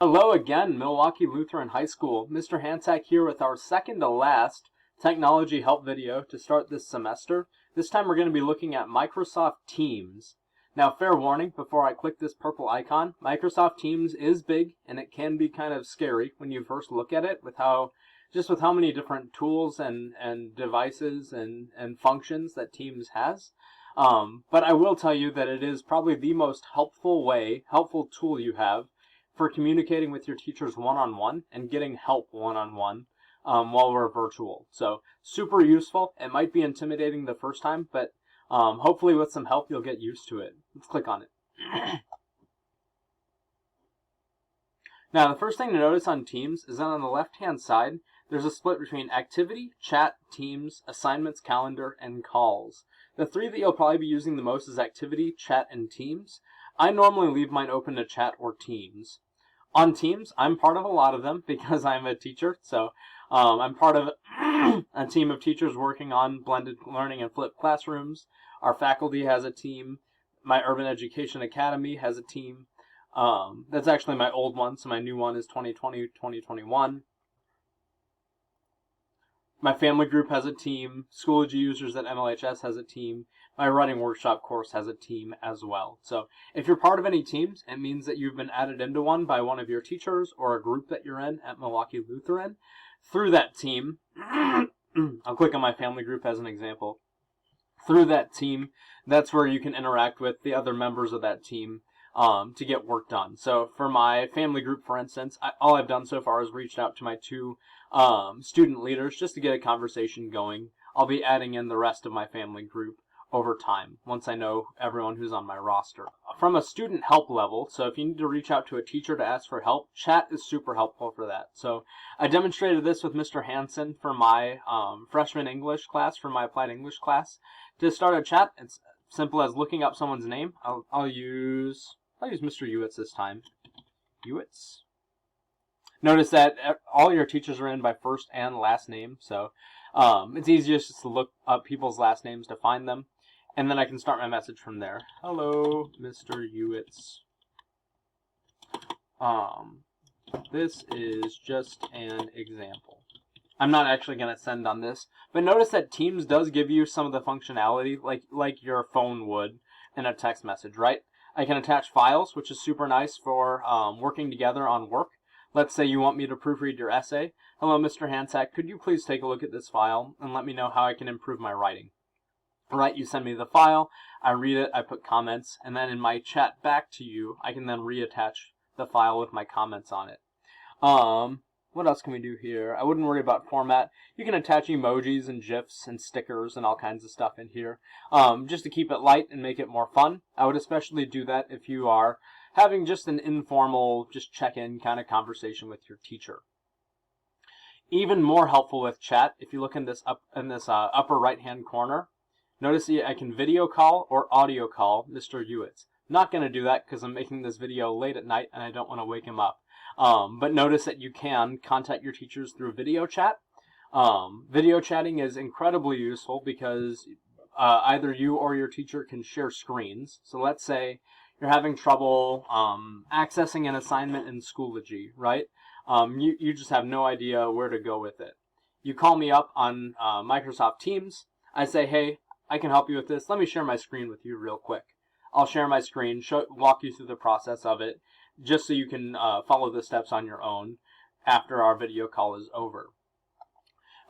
Hello again, Milwaukee Lutheran High School. Mr. Hantak here with our second to last technology help video to start this semester. This time we're going to be looking at Microsoft Teams. Now, fair warning, before I click this purple icon, Microsoft Teams is big and it can be kind of scary when you first look at it with how many different tools and devices and functions that Teams has. But I will tell you that it is probably the most helpful tool you have for communicating with your teachers one-on-one and getting help one-on-one while we're virtual. So super useful. It might be intimidating the first time, but hopefully with some help you'll get used to it. Let's click on it. Now the first thing to notice on Teams is that on the left-hand side there's a split between activity, chat, Teams, assignments, calendar, and calls. The three that you'll probably be using the most is activity, chat, and Teams. I normally leave mine open to chat or Teams. On Teams, I'm part of a lot of them because I'm a teacher, so I'm part of a team of teachers working on blended learning and flipped classrooms. Our faculty has a team. My Urban Education Academy has a team. That's actually my old one, so my new one is 2020-2021. My family group has a team. Schoology users at MLHS has a team. My writing workshop course has a team as well. So if you're part of any teams, it means that you've been added into one by one of your teachers or a group that you're in at Milwaukee Lutheran. Through that team, I'll click on my family group as an example. Through that team, that's where you can interact with the other members of that team to get work done. So for my family group, for instance, all I've done so far is reached out to my two student leaders just to get a conversation going. I'll be adding in the rest of my family group over time once I know everyone who's on my roster. From a student help level, so if you need to reach out to a teacher to ask for help, chat is super helpful for that. So I demonstrated this with Mr. Hansen for my freshman English class, for my applied English class. To start a chat, it's simple as looking up someone's name. I'll use Mr. Ewitz this time. Ewitz. Notice that all your teachers are in by first and last name, so it's easiest just to look up people's last names to find them, and then I can start my message from there. Hello, Mr. Ewitz. This is just an example. I'm not actually going to send on this, but notice that Teams does give you some of the functionality like your phone would in a text message, right? I can attach files, which is super nice for working together on work. Let's say you want me to proofread your essay. Hello, Mr. Hansak, could you please take a look at this file and let me know how I can improve my writing? Right, you send me the file, I read it, I put comments, and then in my chat back to you, I can then reattach the file with my comments on it. What else can we do here? I wouldn't worry about format. You can attach emojis and GIFs and stickers and all kinds of stuff in here, just to keep it light and make it more fun. I would especially do that if you are having just an informal, just check-in kind of conversation with your teacher. Even more helpful with chat, if you look in this upper right-hand corner, notice I can video call or audio call Mr. Ewitz. Not going to do that because I'm making this video late at night and I don't want to wake him up. But notice that you can contact your teachers through video chat. Video chatting is incredibly useful because either you or your teacher can share screens. So let's say you're having trouble accessing an assignment in Schoology, right? You just have no idea where to go with it. You call me up on Microsoft Teams. I say, hey, I can help you with this. Let me share my screen with you real quick. I'll share my screen, walk you through the process of it, just so you can follow the steps on your own after our video call is over.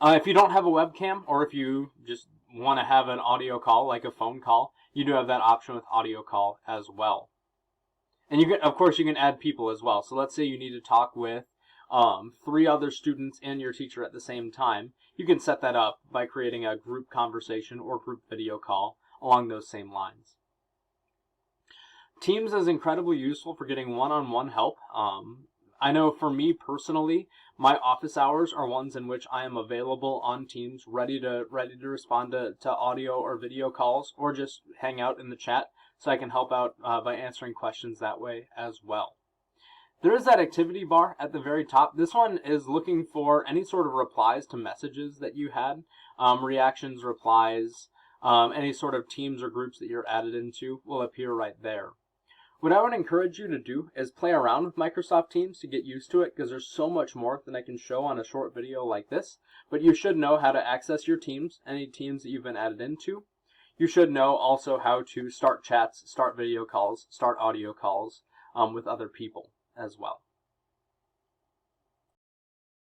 If you don't have a webcam, or if you just want to have an audio call, like a phone call, you do have that option with audio call as well. And you can, of course, you can add people as well. So let's say you need to talk with 3 other students and your teacher at the same time. You can set that up by creating a group conversation or group video call along those same lines. Teams is incredibly useful for getting one-on-one help. I know for me personally, my office hours are ones in which I am available on Teams, ready to respond to audio or video calls, or just hang out in the chat, so I can help out by answering questions that way as well. There is that activity bar at the very top. This one is looking for any sort of replies to messages that you had, reactions, replies, any sort of teams or groups that you're added into will appear right there. What I would encourage you to do is play around with Microsoft Teams to get used to it, because there's so much more than I can show on a short video like this. But you should know how to access your teams, any teams that you've been added into. You should know also how to start chats, start video calls, start audio calls with other people as well.